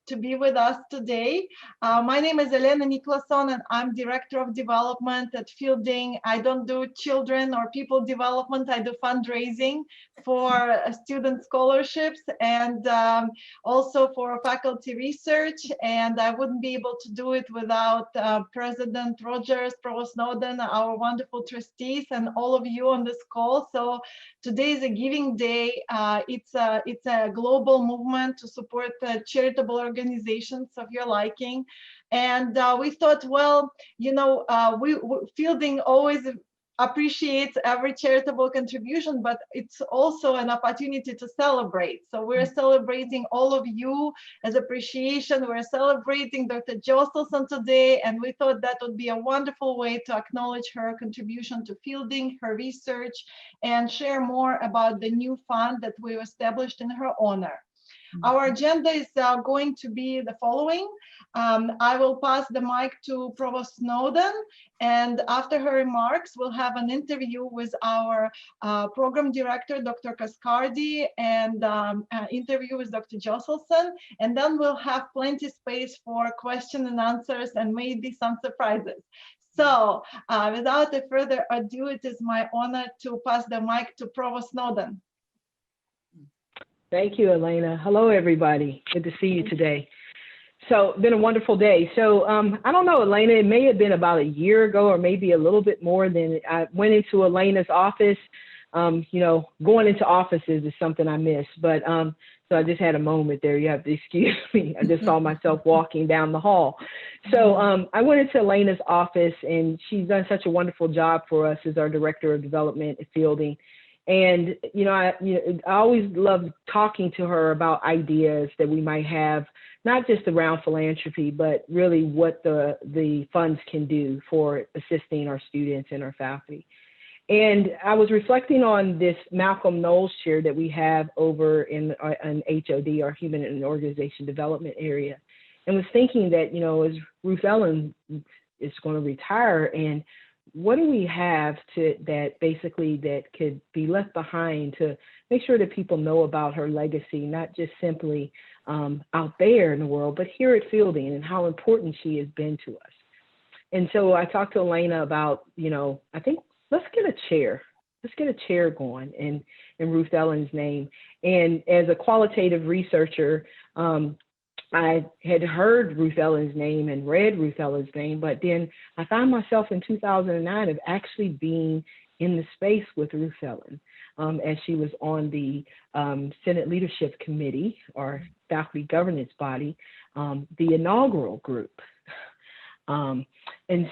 to be with us today. My name is Elena Nicholson, and I'm Director of Development at Fielding. I don't do children or people development. I do fundraising for student scholarships and also for faculty research. And I wouldn't be able to do it without President Rogers, Provost Snowden, our wonderful trustees, and all of you on this call. So today is a giving day. It's a global movement to support charitable organizations of your liking. And we thought, well, you know, Fielding always appreciates every charitable contribution, but it's also an opportunity to celebrate. So we're celebrating all of you as appreciation. We're celebrating Dr. Josselson today, and we thought that would be a wonderful way to acknowledge her contribution to Fielding, her research, and share more about the new fund that we established in her honor. Our agenda is going to be the following. I will pass the mic to Provost Snowden, and after her remarks, we'll have an interview with our program director, Dr. Cascardi, and an interview with Dr. Josselson, and then we'll have plenty space for question and answers and maybe some surprises. So without further ado, it is my honor to pass the mic to Provost Snowden. Thank you, Elena. Hello, everybody. Good to see you today. So it's been a wonderful day. So I don't know, Elena, it may have been about a year ago or maybe a little bit more than I went into Elena's office. You know, going into offices is something I miss, but so I just had a moment there. You have to excuse me. I just saw myself walking down the hall. So I went into Elena's office, and she's done such a wonderful job for us as our Director of Development at Fielding. And, I always love talking to her about ideas that we might have, not just around philanthropy, but really what the funds can do for assisting our students and our faculty. And I was reflecting on this Malcolm Knowles chair that we have over in HOD, our Human and Organization Development area, and was thinking that, as Ruthellen is going to retire, and what do we have that could be left behind to make sure that people know about her legacy, not just simply out there in the world, but here at Fielding, and how important she has been to us. And so I talked to Elena about, I think let's get a chair. Let's get a chair going in Ruthellen's name. And as a qualitative researcher, I had heard Ruthellen's name and read Ruthellen's name, but then I found myself in 2009 of actually being in the space with Ruthellen as she was on the Senate Leadership Committee, or faculty governance body, the inaugural group. And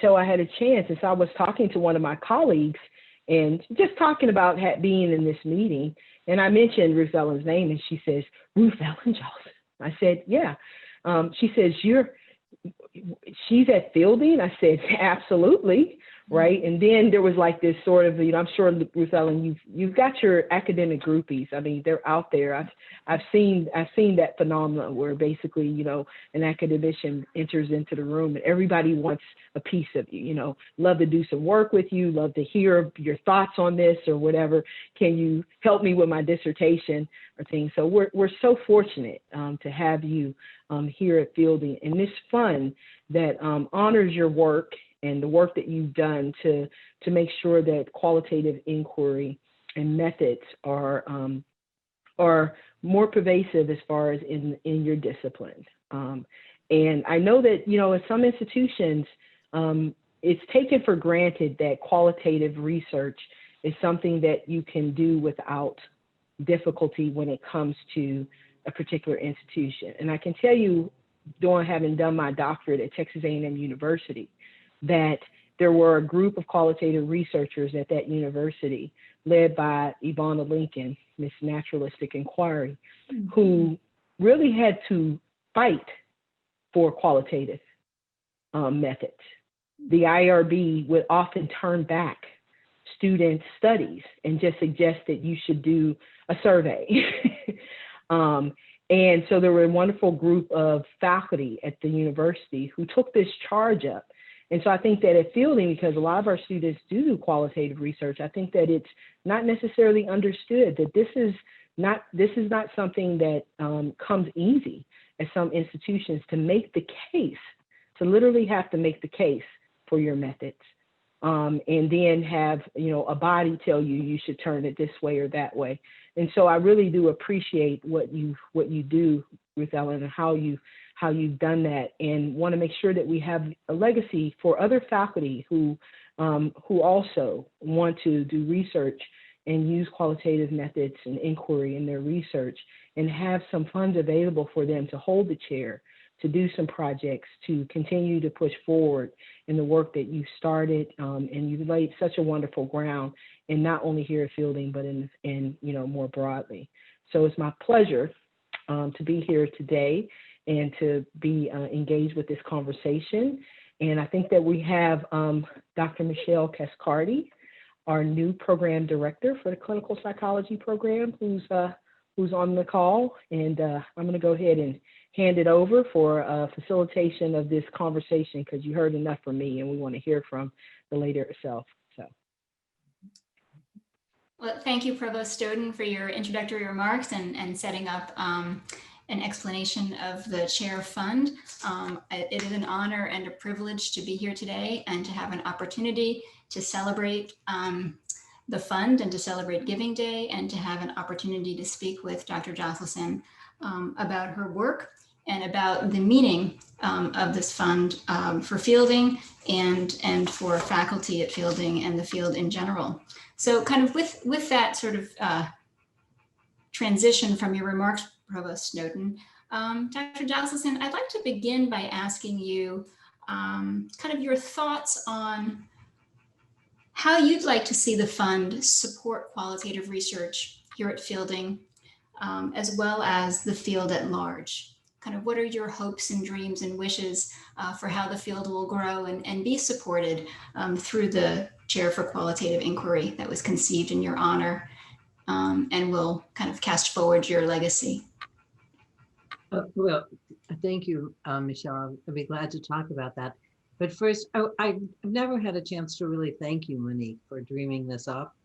so I had a chance, and so I was talking to one of my colleagues and just talking about being in this meeting, and I mentioned Ruthellen's name, and she says, Ruthellen Josselson. I said, yeah. She says, she's at Fielding? I said, absolutely, right? And then there was like this sort of, I'm sure, Ruthellen, you've got your academic groupies. I mean, they're out there. I've seen that phenomenon where basically, an academician enters into the room and everybody wants a piece of you, love to do some work with you, love to hear your thoughts on this or whatever. Can you help me with my dissertation or things? So we're so fortunate to have you here at Fielding, and this fund that honors your work and the work that you've done to make sure that qualitative inquiry and methods are more pervasive as far as in your discipline. And I know that, in some institutions, it's taken for granted that qualitative research is something that you can do without difficulty when it comes to a particular institution. And I can tell you, having done my doctorate at Texas A&M University, that there were a group of qualitative researchers at that university led by Ivana Lincoln, Miss Naturalistic Inquiry, who really had to fight for qualitative methods. The IRB would often turn back student studies and just suggest that you should do a survey. And so there were a wonderful group of faculty at the university who took this charge up. And so I think that at Fielding, because a lot of our students do qualitative research, I think that it's not necessarily understood that this is not something that comes easy. at some institutions to make the case, to literally have to make the case for your methods. And then have, a body tell you should turn it this way or that way. And so I really do appreciate what you do, Ruthellen, and how you've done that, and want to make sure that we have a legacy for other faculty who also want to do research and use qualitative methods and inquiry in their research, and have some funds available for them to hold the chair, to do some projects, to continue to push forward in the work that you started, and you've laid such a wonderful ground, and not only here at Fielding, but in more broadly. So it's my pleasure to be here today and to be engaged with this conversation. And I think that we have Dr. Michele Cascardi, our new program director for the clinical psychology program, who's on the call. And I'm going to go ahead and hand it over for facilitation of this conversation, because you heard enough from me and we want to hear from the lady herself. So. Well, thank you, Provost Stoughton, for your introductory remarks and setting up an explanation of the Chair Fund. It is an honor and a privilege to be here today and to have an opportunity to celebrate the fund and to celebrate Giving Day, and to have an opportunity to speak with Dr. Josselson about her work and about the meaning of this fund for Fielding and for faculty at Fielding and the field in general. So kind of with that sort of transition from your remarks, Provost Snowden, Dr. Josselson, I'd like to begin by asking you kind of your thoughts on how you'd like to see the fund support qualitative research here at Fielding, as well as the field at large. Kind of what are your hopes and dreams and wishes for how the field will grow and be supported through the Chair for Qualitative Inquiry that was conceived in your honor, and will kind of cast forward your legacy? Well, thank you, Michelle. I'll be glad to talk about that. But first, I've never had a chance to really thank you, Monique, for dreaming this up,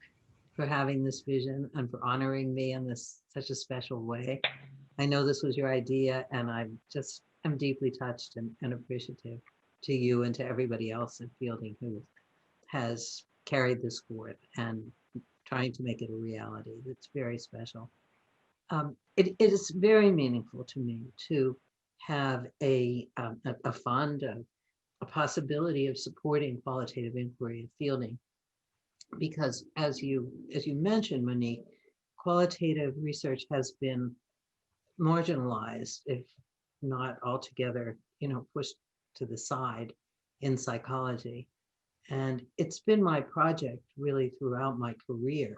for having this vision, and for honoring me in such a special way. I know this was your idea, and I'm deeply touched and appreciative to you and to everybody else at Fielding who has carried this forth and trying to make it a reality. It's very special. It is very meaningful to me to have a fund, a possibility of supporting qualitative inquiry at Fielding, because as you mentioned, Monique, qualitative research has been marginalized, if not altogether, pushed to the side in psychology. And it's been my project really throughout my career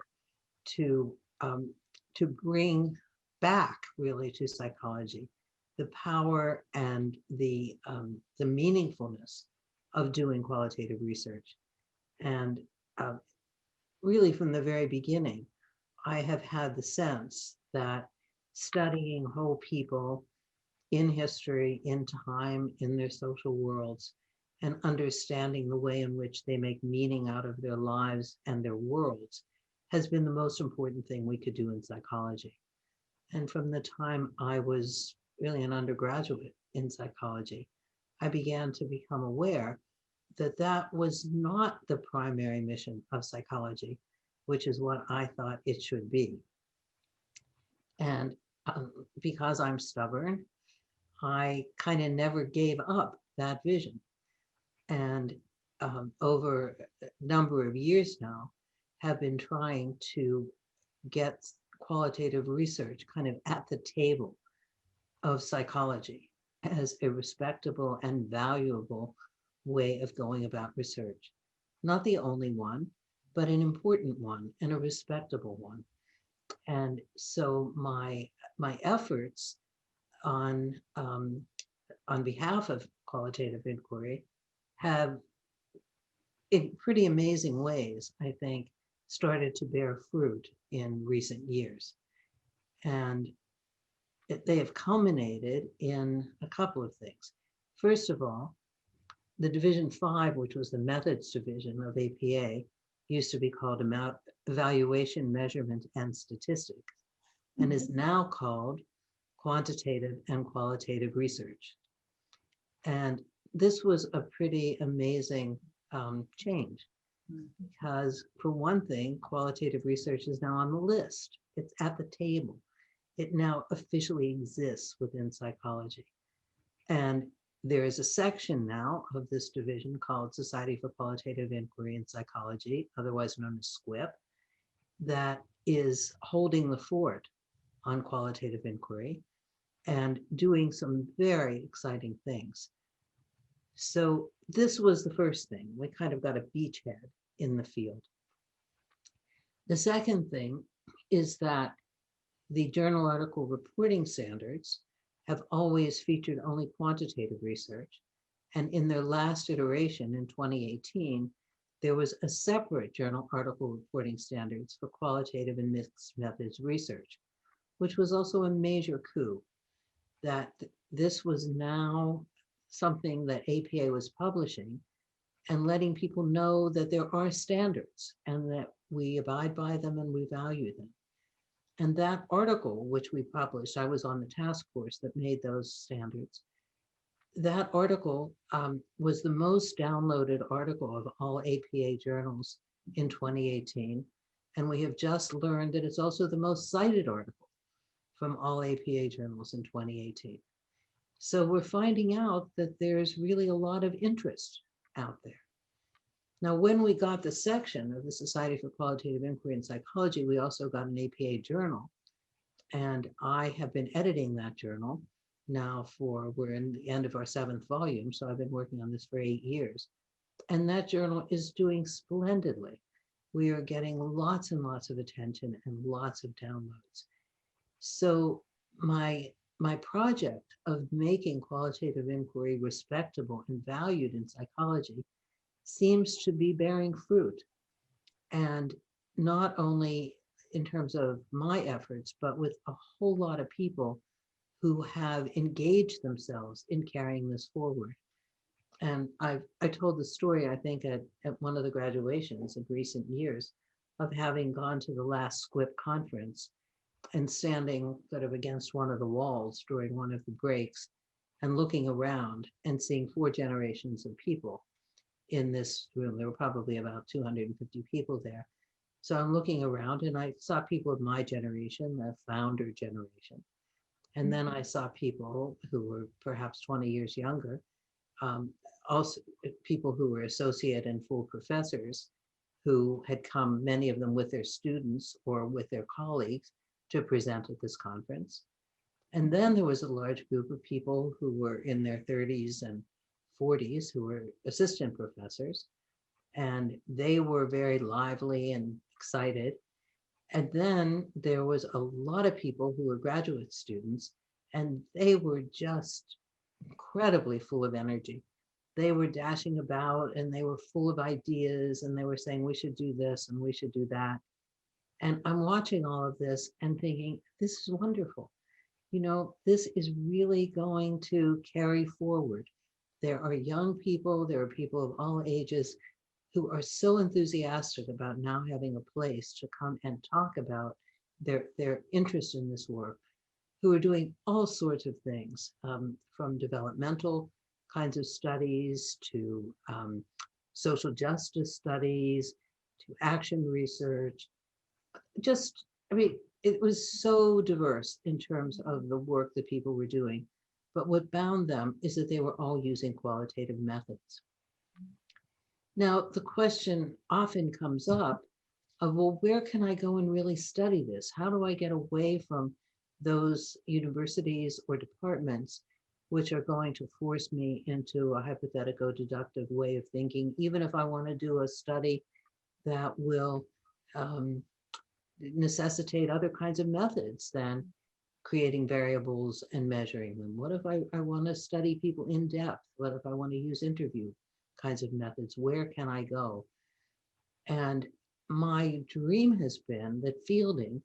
to bring back really to psychology the power and the meaningfulness of doing qualitative research. And really from the very beginning, I have had the sense that studying whole people in history, in time, in their social worlds, and understanding the way in which they make meaning out of their lives and their worlds has been the most important thing we could do in psychology. And from the time I was really an undergraduate in psychology, I began to become aware that that was not the primary mission of psychology, which is what I thought it should be. And because I'm stubborn, I kind of never gave up that vision. And over a number of years now, have been trying to get qualitative research kind of at the table of psychology as a respectable and valuable way of going about research. Not the only one, but an important one and a respectable one. And so my efforts on behalf of qualitative inquiry have, in pretty amazing ways, I think, started to bear fruit in recent years. And they have culminated in a couple of things. First of all, the Division 5, which was the methods division of APA, used to be called Evaluation, Measurement, and Statistics, and is now called quantitative and qualitative research. And this was a pretty amazing change, because for one thing, qualitative research is now on the list. It's at the table. It now officially exists within psychology. And there is a section now of this division called Society for Qualitative Inquiry in Psychology, otherwise known as SQIP, that is holding the fort on qualitative inquiry and doing some very exciting things. So this was the first thing. We kind of got a beachhead in the field. The second thing is that the journal article reporting standards have always featured only quantitative research. And in their last iteration in 2018, there was a separate journal article reporting standards for qualitative and mixed methods research, which was also a major coup, that this was now something that APA was publishing and letting people know that there are standards and that we abide by them and we value them. And that article, which we published, I was on the task force that made those standards. That article was the most downloaded article of all APA journals in 2018. And we have just learned that it's also the most cited article from all APA journals in 2018. So we're finding out that there's really a lot of interest out there. Now, when we got the section of the Society for Qualitative Inquiry in Psychology, we also got an APA journal. And I have been editing that journal now we're in the end of our 7th volume. So I've been working on this for 8 years. And that journal is doing splendidly. We are getting lots and lots of attention and lots of downloads. So my project of making qualitative inquiry respectable and valued in psychology seems to be bearing fruit. And not only in terms of my efforts, but with a whole lot of people who have engaged themselves in carrying this forward. And I told the story, I think, at one of the graduations in recent years of having gone to the last SQIP conference and standing sort of against one of the walls during one of the breaks and looking around and seeing 4 generations of people in this room. There were probably about 250 people there. So I'm looking around and I saw people of my generation, the founder generation. And then I saw people who were perhaps 20 years younger, also people who were associate and full professors who had come, many of them with their students or with their colleagues, to present at this conference. And then there was a large group of people who were in their 30s and 40s who were assistant professors, and they were very lively and excited. And then there was a lot of people who were graduate students, and they were just incredibly full of energy. They were dashing about and they were full of ideas, and they were saying, we should do this and we should do that. And I'm watching all of this and thinking, this is wonderful. You know, this is really going to carry forward. There are young people, there are people of all ages who are so enthusiastic about now having a place to come and talk about their interest in this work, who are doing all sorts of things, from developmental kinds of studies to social justice studies to action research. Just, I mean, it was so diverse in terms of the work that people were doing. But what bound them is that they were all using qualitative methods. Now, the question often comes up of, well, where can I go and really study this? How do I get away from those universities or departments which are going to force me into a hypothetico-deductive way of thinking, even if I want to do a study that will necessitate other kinds of methods than creating variables and measuring them? What if I want to study people in depth? What if I want to use interview kinds of methods? Where can I go? And my dream has been that fielding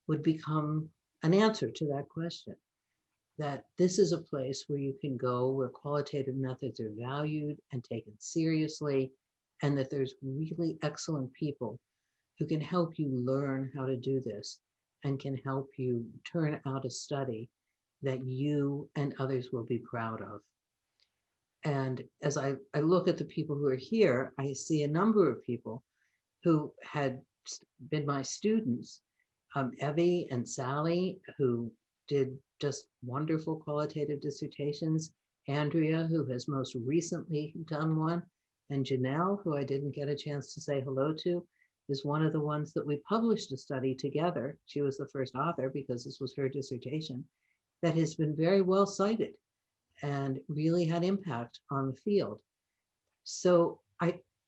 would become an answer to that question, that this is a place where you can go where qualitative methods are valued and taken seriously, and that there's really excellent people who can help you learn how to do this and can help you turn out a study that you and others will be proud of. And as I look at the people who are here, I see a number of people who had been my students, Evie and Sally, who did just wonderful qualitative dissertations, Andrea, who has most recently done one, and Janelle, who I didn't get a chance to say hello to, is one of the ones that we published a study together. She was the first author because this was her dissertation, that has been very well cited and really had impact on the field. So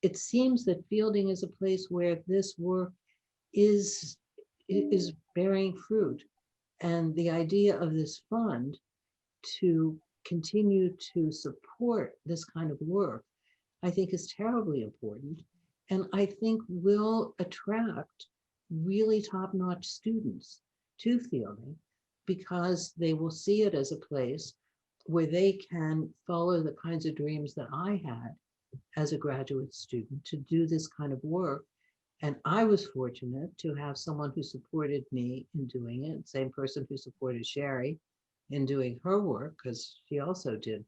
it seems that fielding is a place where this work is bearing fruit. And the idea of this fund to continue to support this kind of work, I think is terribly important. And I think will attract really top-notch students to fielding because they will see it as a place where they can follow the kinds of dreams that I had as a graduate student to do this kind of work. And I was fortunate to have someone who supported me in doing it, same person who supported Sherry in doing her work, because she also did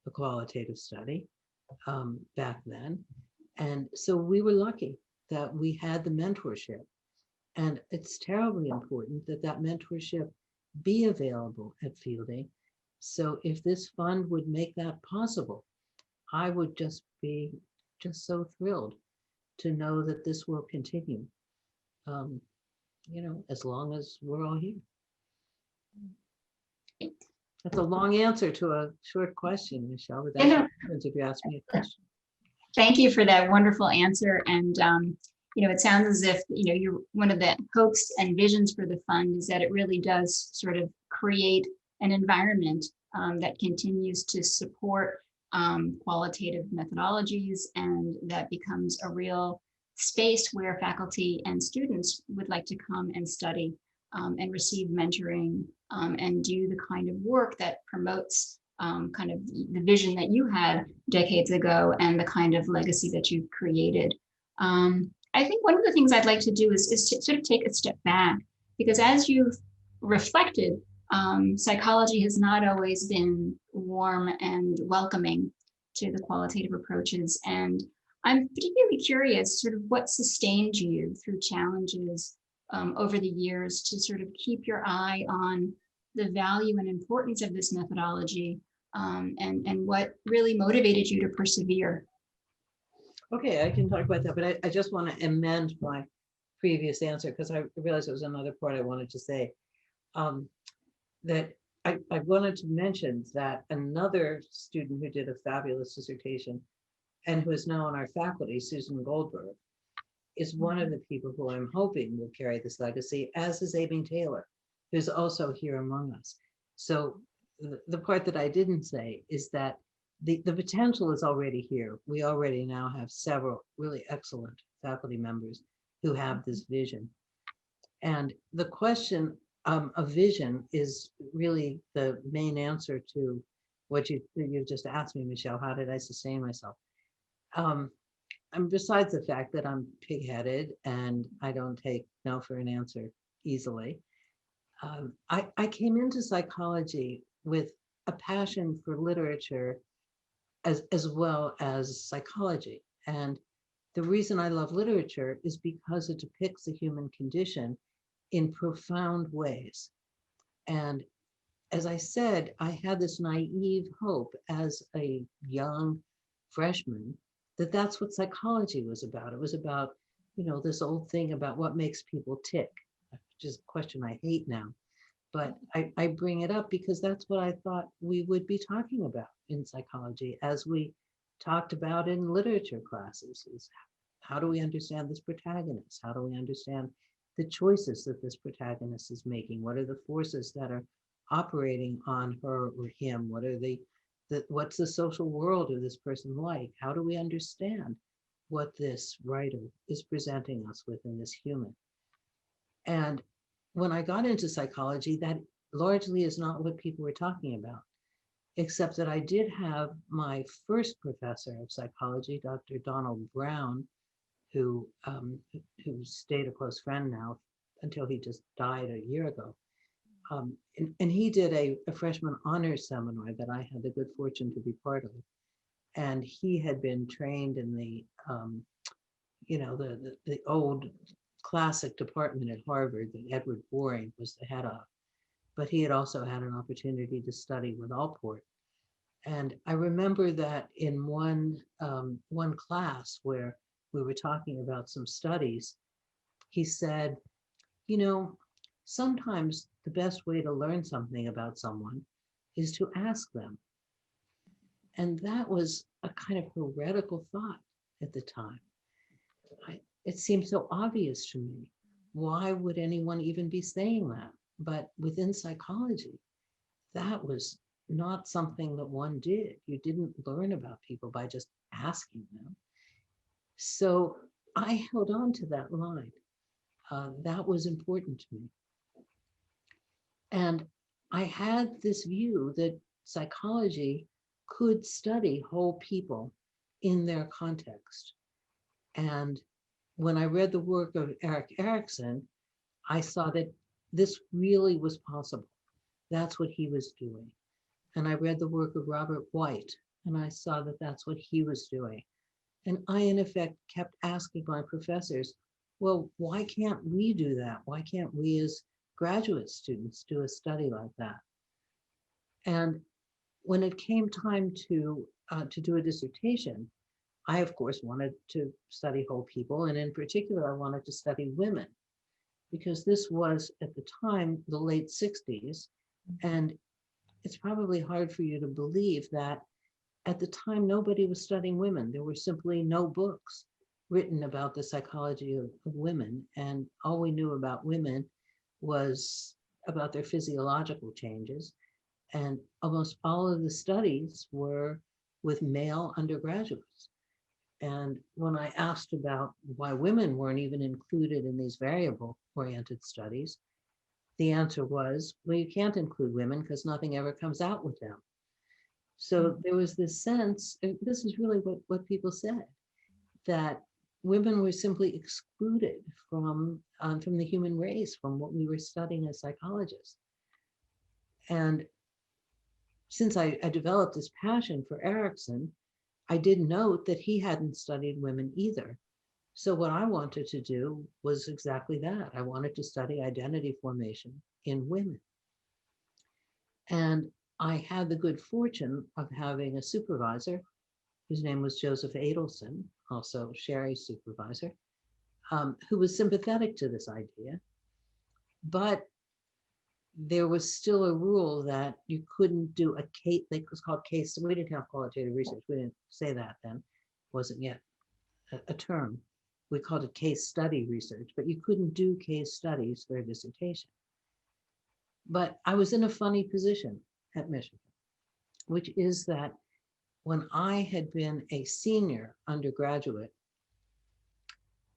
a qualitative study back then. And so we were lucky that we had the mentorship. And it's terribly important that that mentorship be available at fielding. So if this fund would make that possible, I would just be just so thrilled to know that this will continue, as long as we're all here. That's a long answer to a short question, Michelle, but that's what happens if you ask me a question. Thank you for that wonderful answer. And, it sounds as if, you're one of the hopes and visions for the fund is that it really does sort of create an environment that continues to support qualitative methodologies, and that becomes a real space where faculty and students would like to come and study and receive mentoring and do the kind of work that promotes kind of the vision that you had decades ago and the kind of legacy that you've created. I think one of the things I'd like to do is to sort of take a step back, because as you've reflected, psychology has not always been warm and welcoming to the qualitative approaches. And I'm particularly curious sort of what sustained you through challenges over the years to sort of keep your eye on the value and importance of this methodology, and what really motivated you to persevere. Okay, I can talk about that, but I just want to amend my previous answer because I realized there was another part I wanted to say. That I wanted to mention that another student who did a fabulous dissertation and who is now on our faculty, Susan Goldberg, is one of the people who I'm hoping will carry this legacy, as is Amy Taylor, who's also here among us. So the part that I didn't say is that the potential is already here. We already now have several really excellent faculty members who have this vision. And the question of vision is really the main answer to what you just asked me, Michelle. How did I sustain myself? And besides the fact that I'm pig-headed and I don't take no for an answer easily, I came into psychology with a passion for literature as well as psychology. And the reason I love literature is because it depicts the human condition in profound ways. And as I said, I had this naive hope as a young freshman that that's what psychology was about. It was about, this old thing about what makes people tick, which is a question I hate now. But I bring it up because that's what I thought we would be talking about in psychology, as we talked about in literature classes, is how do we understand this protagonist? How do we understand the choices that this protagonist is making? What are the forces that are operating on her or him? What are what's the social world of this person like? How do we understand what this writer is presenting us with in this human? And when I got into psychology, that largely is not what people were talking about, except that I did have my first professor of psychology, Dr. Donald Brown, who stayed a close friend now until he just died a year ago. and he did a freshman honors seminar that I had the good fortune to be part of. And he had been trained in the, the old classic department at Harvard that Edward Boring was the head of. But he had also had an opportunity to study with Allport. And I remember that in one class where we were talking about some studies, he said, sometimes the best way to learn something about someone is to ask them. And that was a kind of heretical thought at the time. It seemed so obvious to me. Why would anyone even be saying that? But within psychology, that was not something that one did. You didn't learn about people by just asking them. So I held on to that line. That was important to me. And I had this view that psychology could study whole people in their context. And when I read the work of Erik Erikson, I saw that this really was possible. That's what he was doing. And I read the work of Robert White, and I saw that that's what he was doing. And I, in effect, kept asking my professors, well, why can't we do that? Why can't we as graduate students do a study like that? And when it came time to do a dissertation, I, of course, wanted to study whole people. And in particular, I wanted to study women, because this was, at the time, the late 60s. And it's probably hard for you to believe that at the time, nobody was studying women. There were simply no books written about the psychology of women. And all we knew about women was about their physiological changes. And almost all of the studies were with male undergraduates. And when I asked about why women weren't even included in these variable-oriented studies, the answer was, well, you can't include women because nothing ever comes out with them. So there was this sense, this is really what people said, that women were simply excluded from the human race, from what we were studying as psychologists. And since I developed this passion for Erikson, I did note that he hadn't studied women either. So what I wanted to do was exactly that. I wanted to study identity formation in women. And I had the good fortune of having a supervisor whose name was Joseph Adelson, also Sherry's supervisor, who was sympathetic to this idea. But there was still a rule that you couldn't do a case, it was called case, we didn't have qualitative research, we didn't say that then, wasn't yet a term. We called it case study research, but you couldn't do case studies for a dissertation. But I was in a funny position at Michigan, which is that when I had been a senior undergraduate,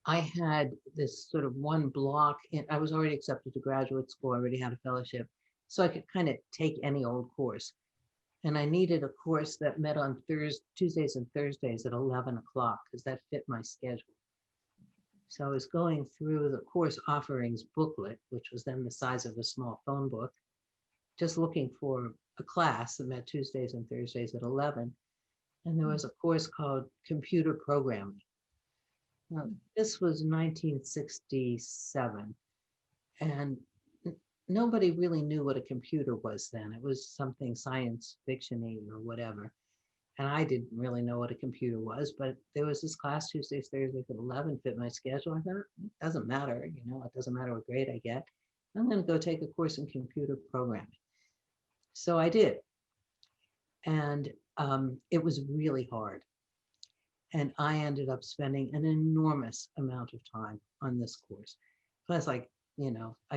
I had this sort of one block, and I was already accepted to graduate school, I already had a fellowship, so I could kind of take any old course. And I needed a course that met on Tuesdays and Thursdays at 11 o'clock, because that fit my schedule. So I was going through the course offerings booklet, which was then the size of a small phone book, just looking for a class that met Tuesdays and Thursdays at 11. And there was a course called Computer Programming. Now, this was 1967, and nobody really knew what a computer was then. It was something science fiction-y or whatever. And I didn't really know what a computer was, but there was this class Tuesdays, Thursdays at 11, fit my schedule. I thought, it doesn't matter, it doesn't matter what grade I get. I'm going to go take a course in computer programming. So I did. And it was really hard. And I ended up spending an enormous amount of time on this course. Plus, I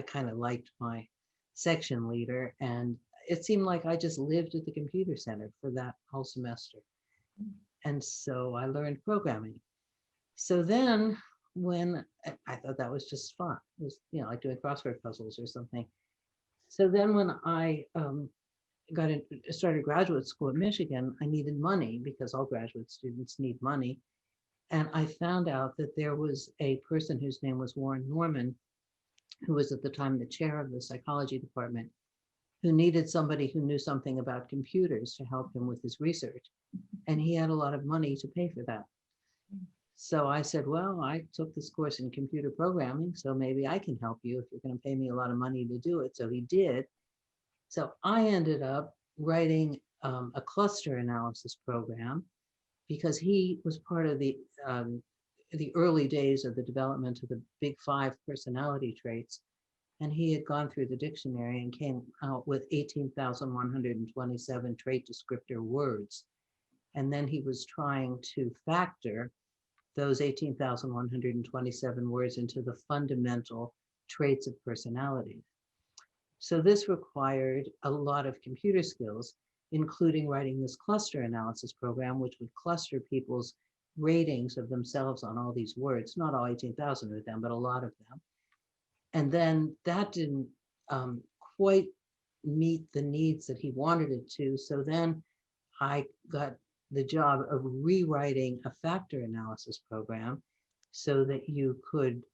kind of liked my section leader, and it seemed like I just lived at the computer center for that whole semester. And so I learned programming. So then when I thought that was just fun, it was, like doing crossword puzzles or something. So then when I started graduate school at Michigan, I needed money because all graduate students need money. And I found out that there was a person whose name was Warren Norman, who was at the time the chair of the psychology department who needed somebody who knew something about computers to help him with his research. And he had a lot of money to pay for that. So I said, well, I took this course in computer programming, so maybe I can help you if you're going to pay me a lot of money to do it. So he did. So I ended up writing a cluster analysis program because he was part of the early days of the development of the big 5 personality traits. And he had gone through the dictionary and came out with 18,127 trait descriptor words. And then he was trying to factor those 18,127 words into the fundamental traits of personality. So this required a lot of computer skills, including writing this cluster analysis program, which would cluster people's ratings of themselves on all these words, not all 18,000 of them, but a lot of them. And then that didn't quite meet the needs that he wanted it to. So then I got the job of rewriting a factor analysis program so that you could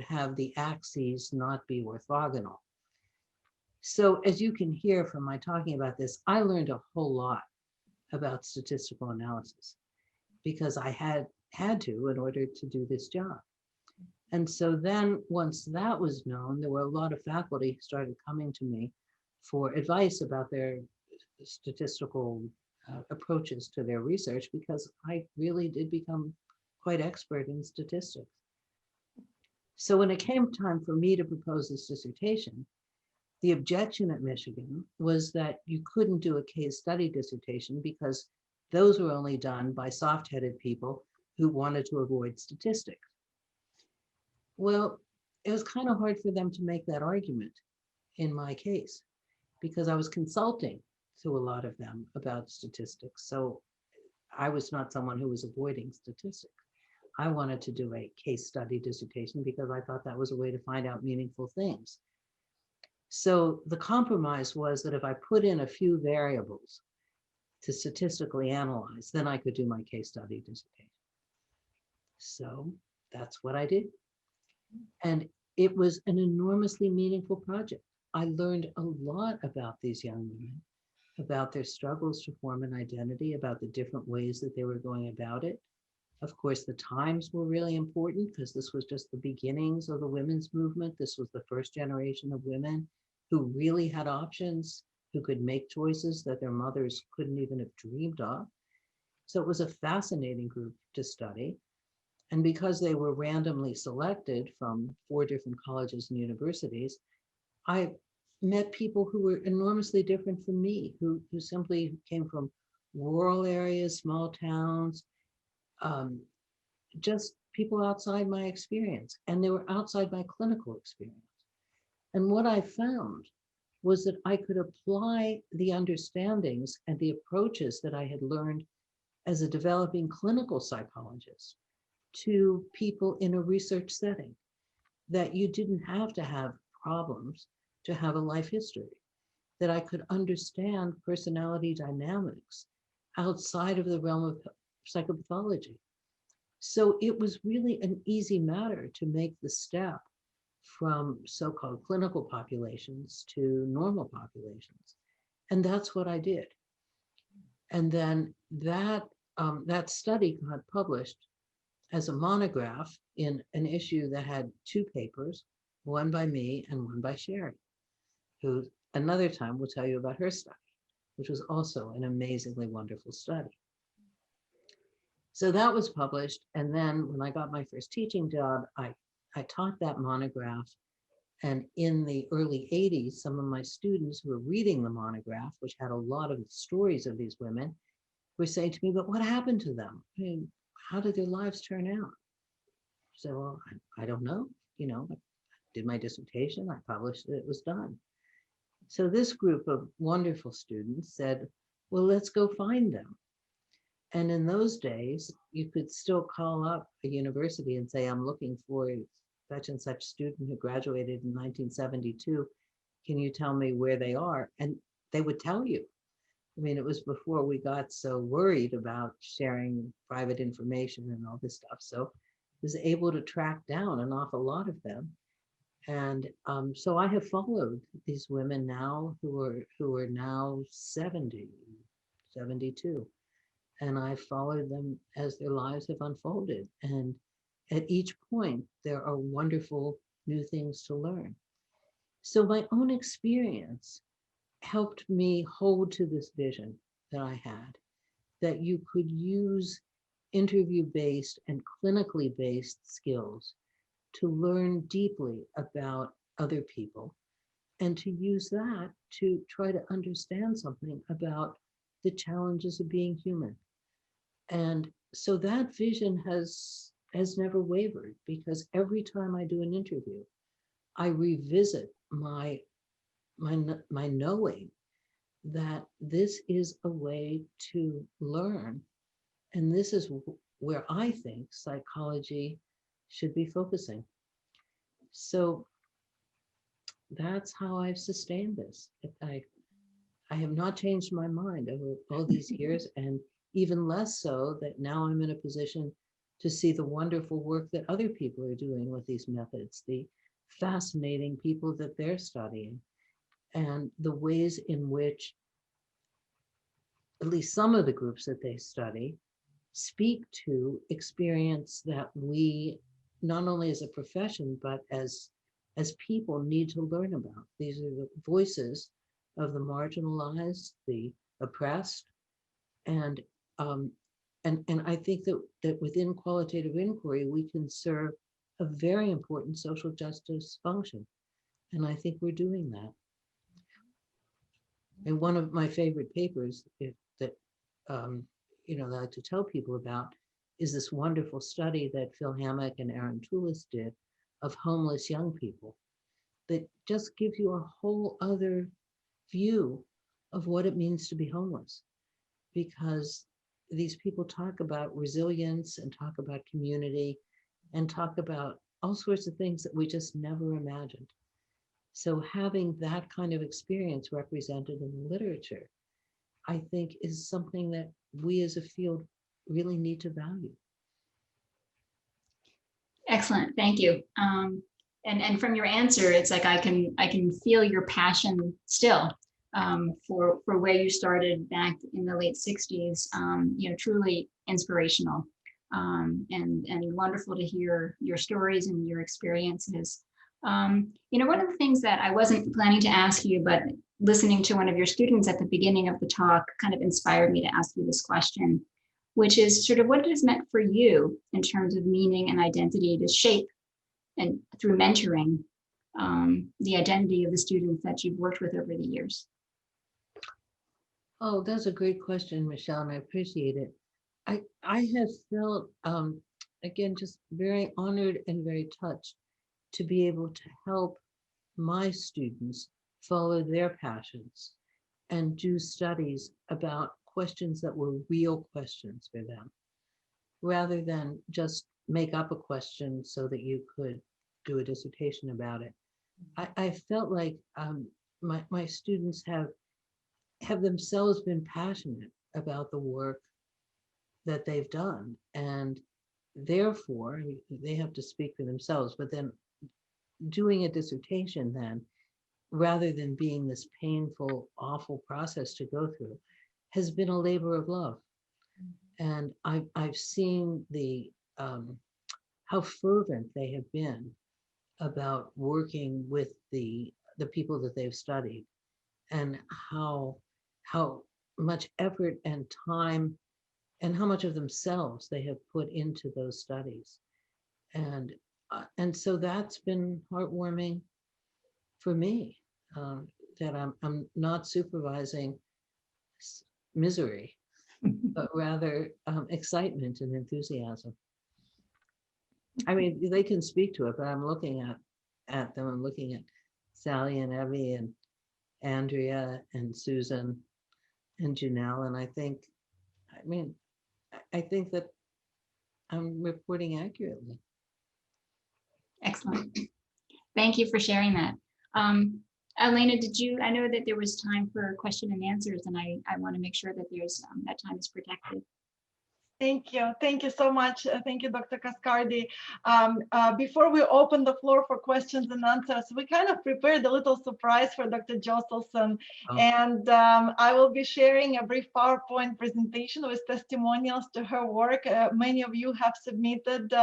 have the axes not be orthogonal. So as you can hear from my talking about this, I learned a whole lot about statistical analysis because I had to in order to do this job. And so then once that was known, there were a lot of faculty who started coming to me for advice about their statistical approaches to their research because I really did become quite expert in statistics. So when it came time for me to propose this dissertation, the objection at Michigan was that you couldn't do a case study dissertation because those were only done by soft-headed people who wanted to avoid statistics. Well, it was kind of hard for them to make that argument in my case because I was consulting to a lot of them about statistics. So I was not someone who was avoiding statistics. I wanted to do a case study dissertation because I thought that was a way to find out meaningful things. So the compromise was that if I put in a few variables to statistically analyze, then I could do my case study dissertation. So that's what I did. And it was an enormously meaningful project. I learned a lot about these young women, about their struggles to form an identity, about the different ways that they were going about it. Of course, the times were really important because this was just the beginnings of the women's movement. This was the first generation of women who really had options, who could make choices that their mothers couldn't even have dreamed of. So it was a fascinating group to study. And because they were randomly selected from 4 different colleges and universities, I met people who were enormously different from me, who simply came from rural areas, small towns, just people outside my experience. And they were outside my clinical experience. And what I found was that I could apply the understandings and the approaches that I had learned as a developing clinical psychologist to people in a research setting, that you didn't have to have problems to have a life history, that I could understand personality dynamics outside of the realm of psychopathology. So it was really an easy matter to make the step from so-called clinical populations to normal populations. And that's what I did. And then that study got published as a monograph in an issue that had 2 papers, one by me and one by Sherry, who another time will tell you about her study, which was also an amazingly wonderful study. So that was published. And then when I got my first teaching job, I taught that monograph. And in the early 80s, some of my students who were reading the monograph, which had a lot of stories of these women, were saying to me, but what happened to them? I mean, how did their lives turn out? So, well, I don't know. You know, I did my dissertation, I published it, it was done. So this group of wonderful students said, well, let's go find them. And in those days, you could still call up a university and say, I'm looking for such and such student who graduated in 1972. Can you tell me where they are? And they would tell you. I mean, it was before we got so worried about sharing private information and all this stuff. So I was able to track down an awful lot of them. And so I have followed these women now who are now 70, 72. And I followed them as their lives have unfolded. And at each point, there are wonderful new things to learn. So my own experience helped me hold to this vision that I had, that you could use interview-based and clinically based skills to learn deeply about other people and to use that to try to understand something about the challenges of being human. And so that vision has never wavered, because every time I do an interview, I revisit my knowing that this is a way to learn, and this is where I think psychology should be focusing. So that's how I've sustained this. I have not changed my mind over all these years, and even less so that now I'm in a position to see the wonderful work that other people are doing with these methods, the fascinating people that they're studying, and the ways in which at least some of the groups that they study speak to experience that we, not only as a profession, but as people, need to learn about. These are the voices of the marginalized, the oppressed, and I think that within qualitative inquiry, we can serve a very important social justice function, and I think we're doing that. And one of my favorite papers that I like to tell people about is this wonderful study that Phil Hammock and Aaron Toulis did of homeless young people, that just gives you a whole other view of what it means to be homeless, because these people talk about resilience and talk about community and talk about all sorts of things that we just never imagined. So having that kind of experience represented in the literature, I think, is something that we as a field really need to value. Excellent, thank you. And from your answer, it's like I can feel your passion still for where you started back in the late 60s. Truly inspirational, and wonderful to hear your stories and your experiences. One of the things that I wasn't planning to ask you, but listening to one of your students at the beginning of the talk kind of inspired me to ask you this question, which is sort of what it has meant for you in terms of meaning and identity to shape, and through mentoring, the identity of the students that you've worked with over the years. Oh, that's a great question, Michelle, and I appreciate it. I have felt, again, just very honored and very touched to be able to help my students follow their passions and do studies about questions that were real questions for them, rather than just make up a question so that you could do a dissertation about it. I felt like my students have themselves been passionate about the work that they've done, and therefore they have to speak for themselves, but then doing a dissertation then, rather than being this painful, awful process to go through, has been a labor of love. And I've seen the how fervent they have been about working with the people that they've studied, and how much effort and time and how much of themselves they have put into those studies. And so that's been heartwarming for me, that I'm not supervising misery, but rather excitement and enthusiasm. I mean, they can speak to it, but I'm looking at them. I'm looking at Sally and Evie and Andrea and Susan and Janelle, and I think that I'm reporting accurately. Excellent. Thank you for sharing that. Elena, I know that there was time for question and answers, and I want to make sure that there's that time is protected. Thank you. Thank you so much. Thank you, Dr. Cascardi. Before we open the floor for questions and answers, we kind of prepared a little surprise for Dr. Josselson. Oh. And I will be sharing a brief PowerPoint presentation with testimonials to her work. Many of you have submitted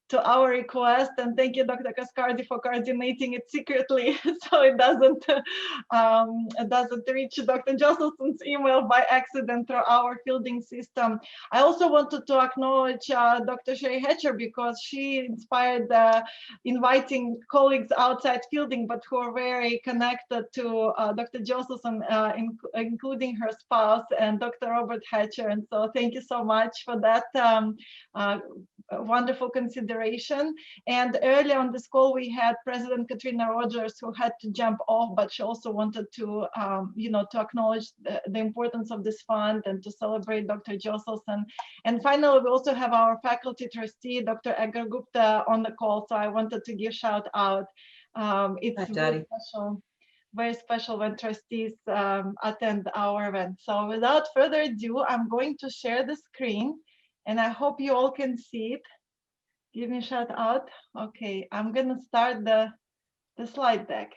to our request. And thank you, Dr. Cascardi, for coordinating it secretly so it doesn't reach Dr. Josselson's email by accident through our fielding system. I also wanted to acknowledge Dr. Sherry Hatcher because she inspired inviting colleagues outside fielding, but who are very connected to Dr. Josselson, including her spouse and Dr. Robert Hatcher. And so thank you so much for that wonderful consideration. And early on this call, we had President Katrina Rogers, who had to jump off, but she also wanted to, to acknowledge the importance of this fund and to celebrate Dr. Josselson. And finally, we also have our faculty trustee, Dr. Edgar Gupta, on the call. So I wanted to give shout out. It's very special when trustees attend our event. So without further ado, I'm going to share the screen and I hope you all can see it. Give me a shout out. Okay, I'm gonna start the slide deck.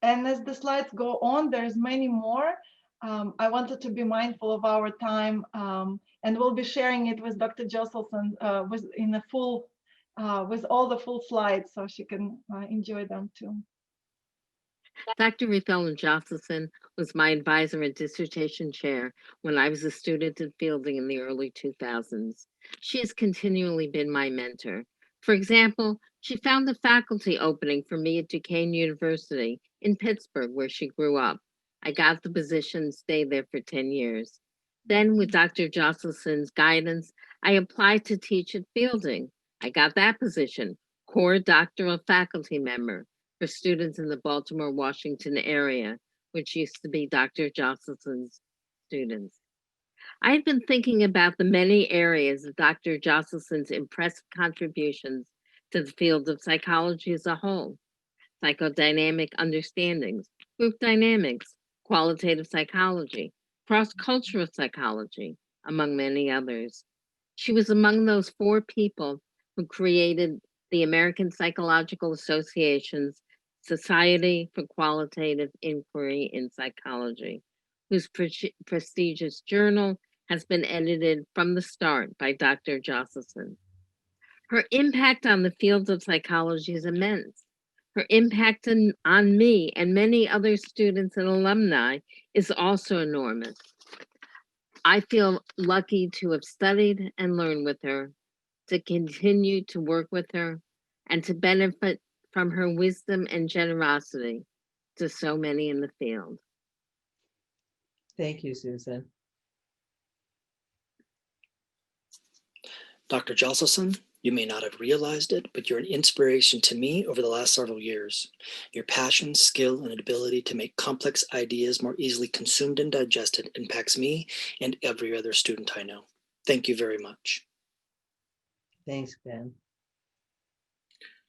And as the slides go on, there's many more. I wanted to be mindful of our time, and we'll be sharing it with Dr. Josselson with all the full slides, so she can enjoy them too. Dr. Ruthellen Josselson was my advisor and dissertation chair when I was a student at Fielding in the early 2000s. She has continually been my mentor. For example, she found a faculty opening for me at Duquesne University in Pittsburgh, where she grew up. I got the position and stayed there for 10 years. Then, with Dr. Josselson's guidance, I applied to teach at Fielding. I got that position, core doctoral faculty member for students in the Baltimore, Washington area, which used to be Dr. Josselson's students. I had been thinking about the many areas of Dr. Josselson's impressive contributions to the field of psychology as a whole: psychodynamic understandings, group dynamics, qualitative psychology, cross-cultural psychology, among many others. She was among those 4 people who created the American Psychological Association's Society for Qualitative Inquiry in Psychology, whose prestigious journal has been edited from the start by Dr. Josselson. Her impact on the field of psychology is immense. Her impact on me and many other students and alumni is also enormous. I feel lucky to have studied and learned with her, to continue to work with her, and to benefit from her wisdom and generosity to so many in the field. Thank you, Susan. Dr. Josselson, you may not have realized it, but you're an inspiration to me over the last several years. Your passion, skill, and ability to make complex ideas more easily consumed and digested impacts me and every other student I know. Thank you very much. Thanks, Ben.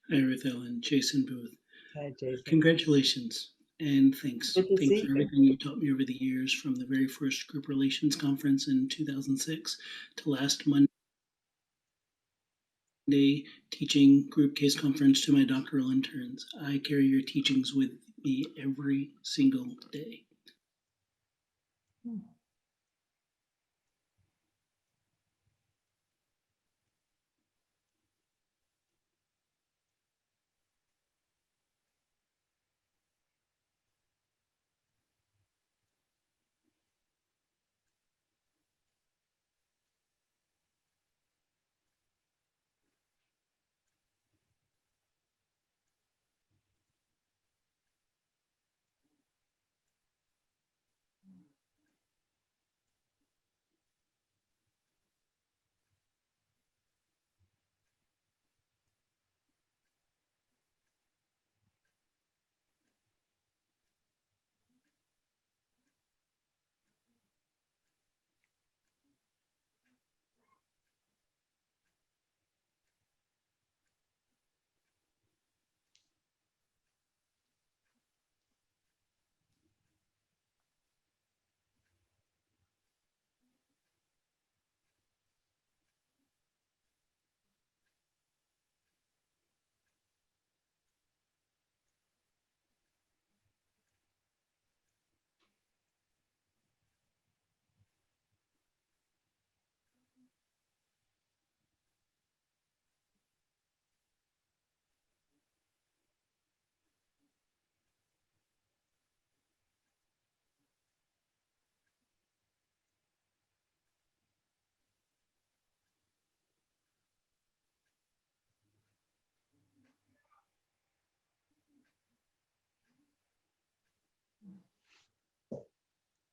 Hi, Ruthellen, Jason Booth. Hi, Jason. Congratulations and thanks. Good to Thanks see for everything you taught me over the years, from the very first group relations conference in 2006 to last Monday teaching group case conference to my doctoral interns. I carry your teachings with me every single day.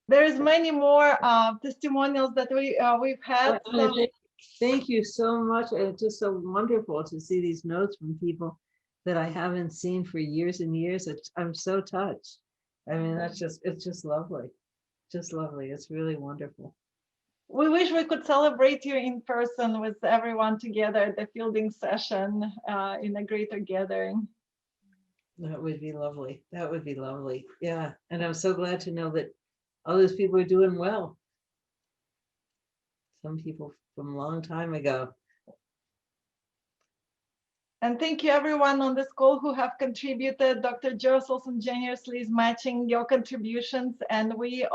There's many more testimonials that we've had. So. Thank you so much. It's just so wonderful to see these notes from people that I haven't seen for years and years. I'm so touched. I mean, it's just lovely. Just lovely. It's really wonderful. We wish we could celebrate you in person with everyone together at the fielding session in a greater gathering. That would be lovely. That would be lovely. Yeah. And I'm so glad to know that all those people are doing well. Some people from a long time ago. And thank you everyone on this call who have contributed. Dr. Josselson generously is matching your contributions, and we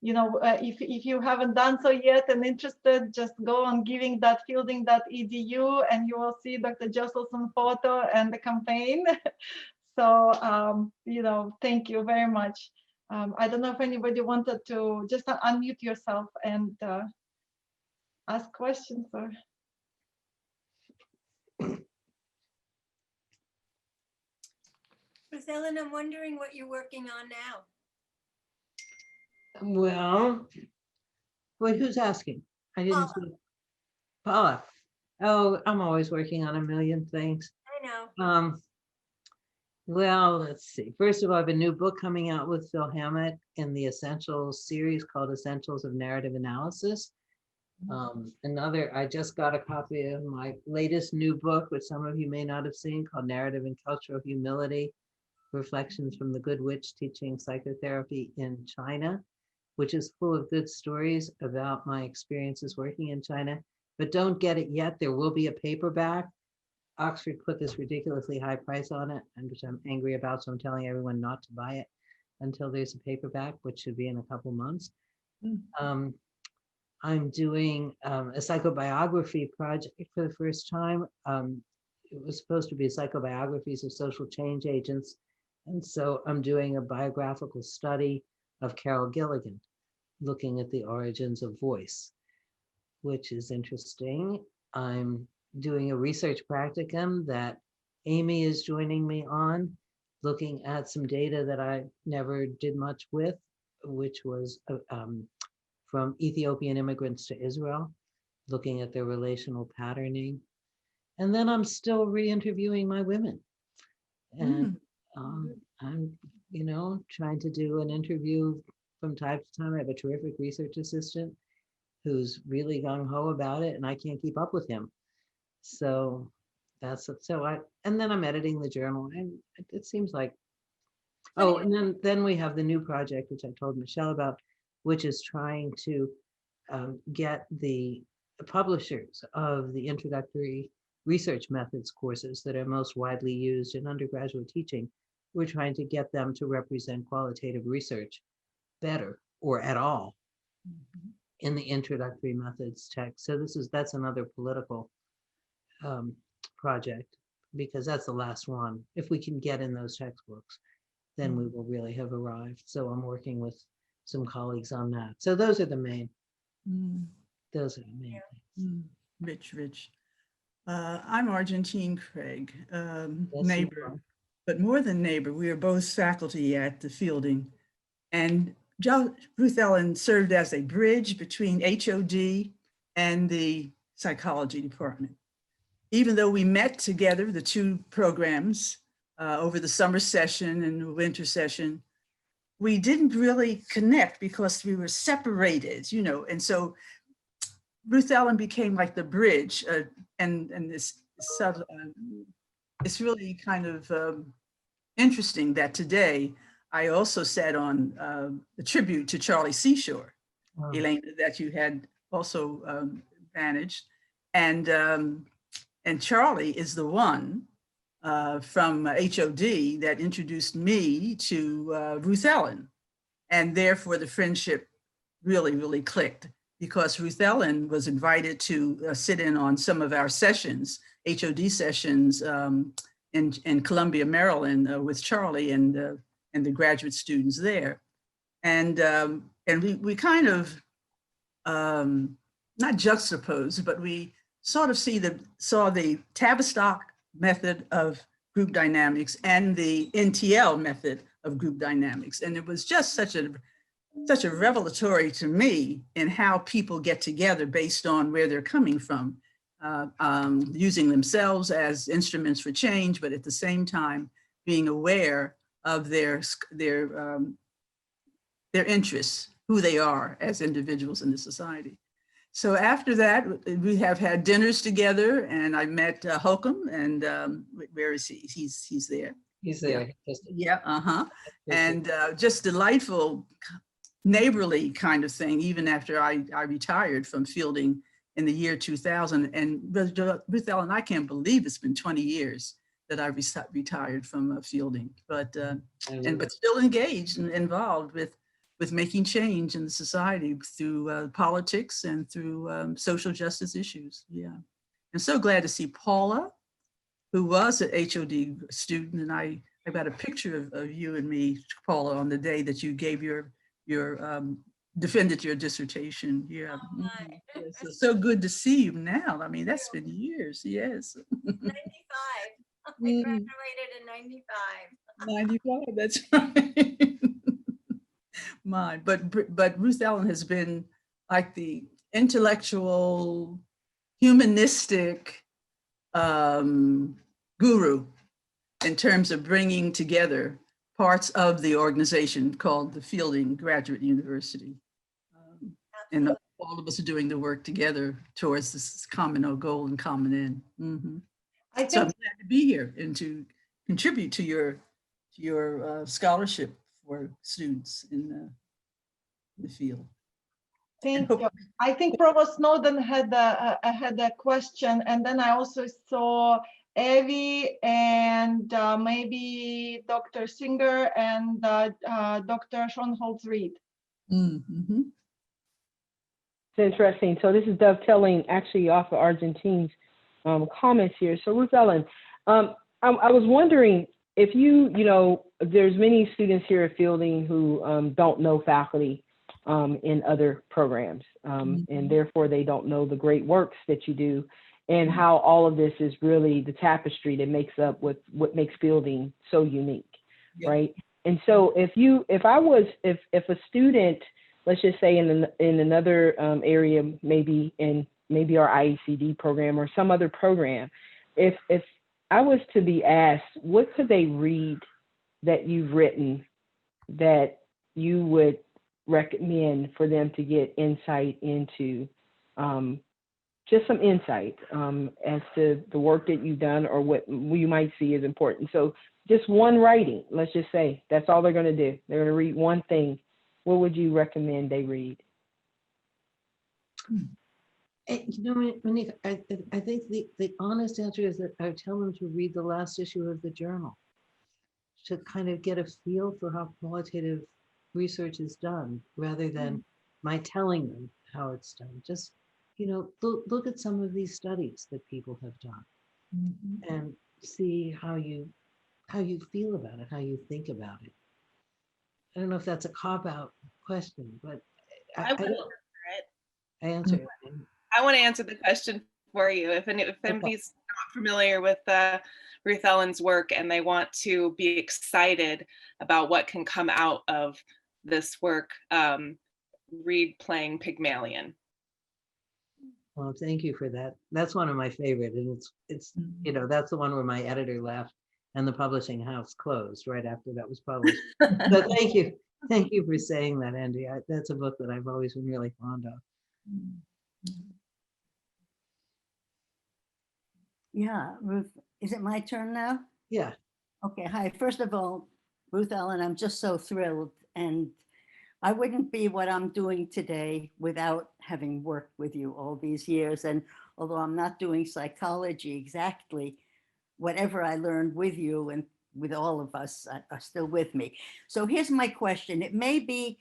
if you haven't done so yet and interested, just go on giving.fielding.edu and you will see Dr. Josselson photo and the campaign. So thank you very much. I don't know if anybody wanted to just unmute yourself and ask questions or. Ruthellen, I'm wondering what you're working on now. Well, wait, who's asking? I didn't see. Paula. Oh, I'm always working on a million things. I know. Well, let's see. First of all, I have a new book coming out with Phil Hammett in the Essentials series called Essentials of Narrative Analysis. I just got a copy of my latest new book, which some of you may not have seen, called Narrative and Cultural Humility, Reflections from the Good Witch Teaching Psychotherapy in China, which is full of good stories about my experiences working in China. But don't get it yet. There will be a paperback. Oxford put this ridiculously high price on it, which I'm angry about, so I'm telling everyone not to buy it until there's a paperback, which should be in a couple months. I'm doing a psychobiography project for the first time. It was supposed to be psychobiographies of social change agents. And so I'm doing a biographical study of Carol Gilligan, looking at the origins of voice, which is interesting. I'm doing a research practicum that Amy is joining me on, looking at some data that I never did much with, which was from Ethiopian immigrants to Israel, looking at their relational patterning. And then I'm still re-interviewing my women. And I'm, trying to do an interview from time to time. I have a terrific research assistant who's really gung-ho about it, and I can't keep up with him. So and then I'm editing the journal, and it seems like, and then we have the new project, which I told Michelle about, which is trying to get the publishers of the introductory research methods courses that are most widely used in undergraduate teaching. We're trying to get them to represent qualitative research better or at all in the introductory methods text. So that's another political project, because that's the last one. If we can get in those textbooks, then we will really have arrived. So I'm working with some colleagues on that. So those are the main. Those are the main things. Rich. I'm Argentine Craig, neighbor, but more than neighbor. We are both faculty at the Fielding, and Ruthellen served as a bridge between HOD and the psychology department. Even though we met together, the two programs, over the summer session and the winter session, we didn't really connect because we were separated, and so Ruthellen became like the bridge, and it's really kind of interesting that today I also sat on the tribute to Charlie Seashore, Elena, that you had also managed, and Charlie is the one from HOD that introduced me to Ruthellen, and therefore the friendship really clicked, because Ruthellen was invited to sit in on some of our sessions, HOD sessions in Columbia, Maryland, with Charlie and the graduate students there, and we kind of not juxtaposed, but we sort of saw the Tavistock method of group dynamics and the NTL method of group dynamics. And it was just such a such a revelatory to me in how people get together based on where they're coming from, using themselves as instruments for change, but at the same time being aware of their interests, who they are as individuals in the society. So after that, we have had dinners together, and I met Holcomb, and where is he? He's there. He's there. Yeah, and just delightful, neighborly kind of thing, even after I retired from fielding in the year 2000. And Ruthellen, I can't believe it's been 20 years that I retired from fielding, but still engaged and involved with making change in the society through politics and through social justice issues. Yeah, I'm so glad to see Paula, who was an HOD student, and I got a picture of you and me, Paula, on the day that you gave your defended your dissertation. Yeah. Yes. It's so good to see you now. I mean, that's been years. Yes. 95. I graduated in 95. 95, that's right. Mine. But Ruthellen has been like the intellectual, humanistic guru in terms of bringing together parts of the organization called the Fielding Graduate University. And all of us are doing the work together towards this common goal and common end. So I'm glad to be here and to contribute to your scholarship for students in the field. Thank you. I think Provost Snowden had a question, and then I also saw Evie and maybe Dr. Singer and Dr. Schoenholz-Reed. It's interesting. So this is dovetailing actually off of Argentine's comments here. So Ruthellen, I was wondering if you know, there's many students here at Fielding who don't know faculty in other programs, and therefore they don't know the great works that you do and how all of this is really the tapestry that makes up what makes Fielding so unique, right? And so if a student, let's just say in another area, maybe our IECD program or some other program, if I was to be asked, what could they read that you've written that you would recommend for them to get insight into, just some insight as to the work that you've done or what you might see as important? So just one writing, let's just say, that's all they're going to do. They're going to read one thing. What would you recommend they read? You know, Monique, I think the honest answer is that I tell them to read the last issue of the journal to kind of get a feel for how qualitative research is done, rather than my telling them how it's done. Just, you know, look at some of these studies that people have done and see how you feel about it, how you think about it. I don't know if that's a cop-out question, but I will answer it. I answer it. I want to answer the question for you. If anybody's not familiar with Ruthellen's work and they want to be excited about what can come out of this work, read Playing Pygmalion. Well, thank you for that. That's one of my favorite, and it's you know, that's the one where my editor left and the publishing house closed right after that was published. So thank you for saying that, Andy. That's a book that I've always been really fond of. Yeah, Ruth, is it my turn now? Yeah. Okay, hi. First of all, Ruthellen, I'm just so thrilled, and I wouldn't be what I'm doing today without having worked with you all these years. And although I'm not doing psychology exactly, whatever I learned with you and with all of us are still with me. So here's my question. It may be,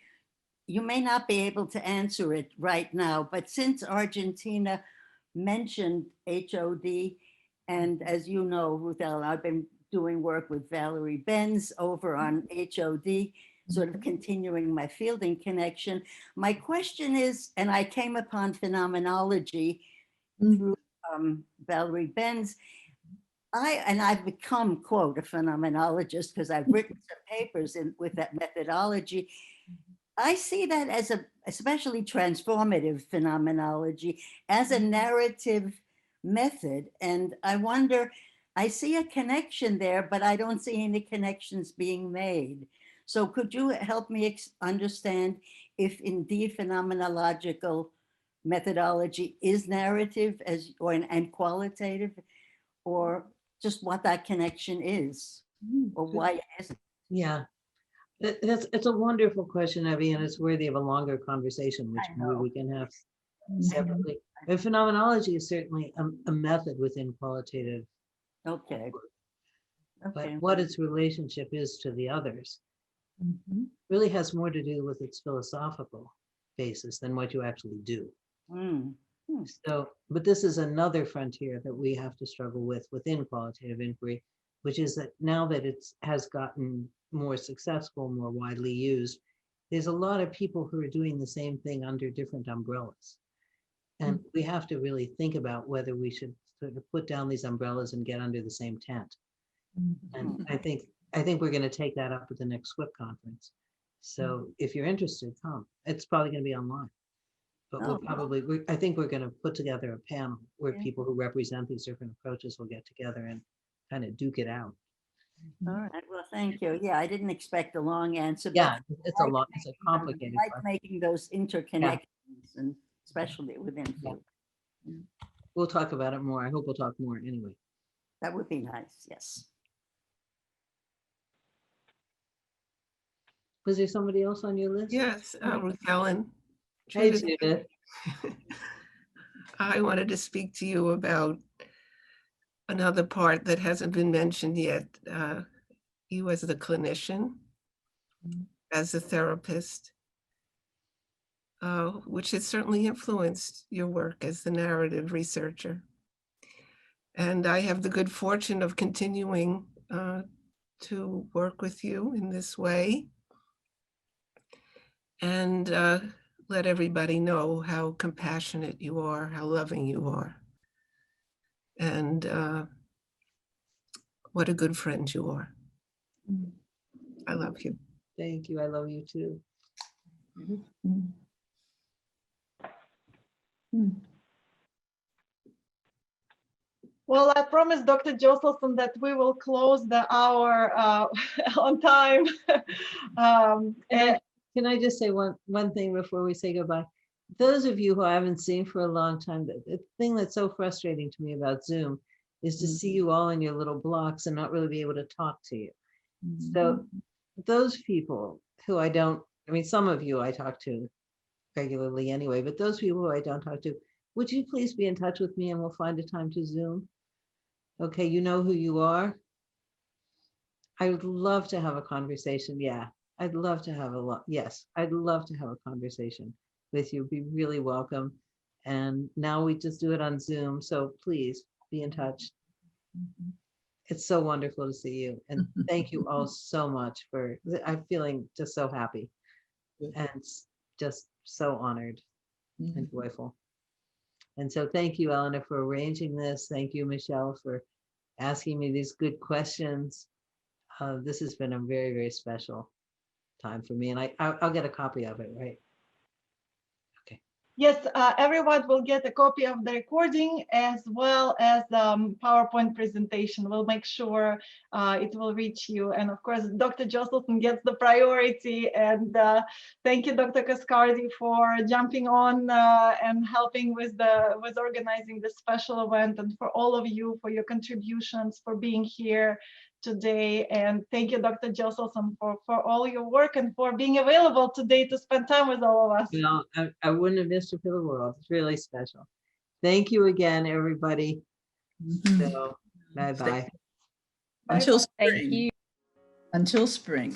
you may not be able to answer it right now, but since Argentina mentioned HOD, and as you know, Ruthellen, I've been doing work with Valerie Benz over on HOD, sort of continuing my Fielding connection. My question is, and I came upon phenomenology through Valerie Benz, I've become, quote, a phenomenologist because I've written some papers with that methodology. I see that as a especially transformative phenomenology as a narrative method. And I wonder, I see a connection there, but I don't see any connections being made. So could you help me understand if indeed phenomenological methodology is narrative and qualitative, or just what that connection is, or why it isn't? Yeah, it's a wonderful question, Abby, and it's worthy of a longer conversation, which maybe we can have separately. But phenomenology is certainly a method within qualitative. Okay. But what its relationship is to the others really has more to do with its philosophical basis than what you actually do. So, but this is another frontier that we have to struggle with within qualitative inquiry, which is that now that it has gotten more successful, more widely used, there's a lot of people who are doing the same thing under different umbrellas. And we have to really think about whether we should sort of put down these umbrellas and get under the same tent. And I think we're going to take that up at the next SWIP conference. So if you're interested, come. It's probably going to be online. But we'll probably, I think we're going to put together a panel where people who represent these different approaches will get together and kind of duke it out. All right, well, thank you. Yeah, I didn't expect a long answer. Yeah, but it's a lot, it's a complicated I like question. making those interconnections, and especially within field. We'll talk about it more. I hope we'll talk more anyway. That would be nice, yes. Was there somebody else on your list? Yes, Ruthellen. Hey, Judith. I wanted to speak to you about another part that hasn't been mentioned yet. You as the clinician, as a therapist, which has certainly influenced your work as the narrative researcher. And I have the good fortune of continuing to work with you in this way and let everybody know how compassionate you are, how loving you are, and what a good friend you are. I love you. Thank you. I love you too. Well, I promised Dr. Josselson that we will close the hour on time. Can I just say one thing before we say goodbye? Those of you who I haven't seen for a long time, the thing that's so frustrating to me about Zoom is to see you all in your little blocks and not really be able to talk to you. So those people who I mean, some of you I talk to regularly anyway, but those people who I don't talk to, would you please be in touch with me and we'll find a time to Zoom? Okay, you know who you are. I would love to have a conversation. Yeah, I'd love to have I'd love to have a conversation with you. Be really welcome. And now we just do it on Zoom. So please be in touch. It's so wonderful to see you. And thank you all so much I'm feeling just so happy and just so honored and joyful. And so thank you, Eleanor, for arranging this. Thank you, Michele, for asking me these good questions. This has been a very, very special time for me. And I'll get a copy of it, right? Okay. Yes, everyone will get a copy of the recording as well as the PowerPoint presentation. We'll make sure it will reach you. And of course, Dr. Josselson gets the priority. And thank you, Dr. Cascardi, for jumping on and helping with organizing this special event, and for all of you for your contributions, for being here today. And thank you, Dr. Josselson, for all your work and for being available today to spend time with all of us. No, I wouldn't have missed it for the world. It's really special. Thank you again, everybody. So, bye-bye. Until spring. Thank you. Until spring.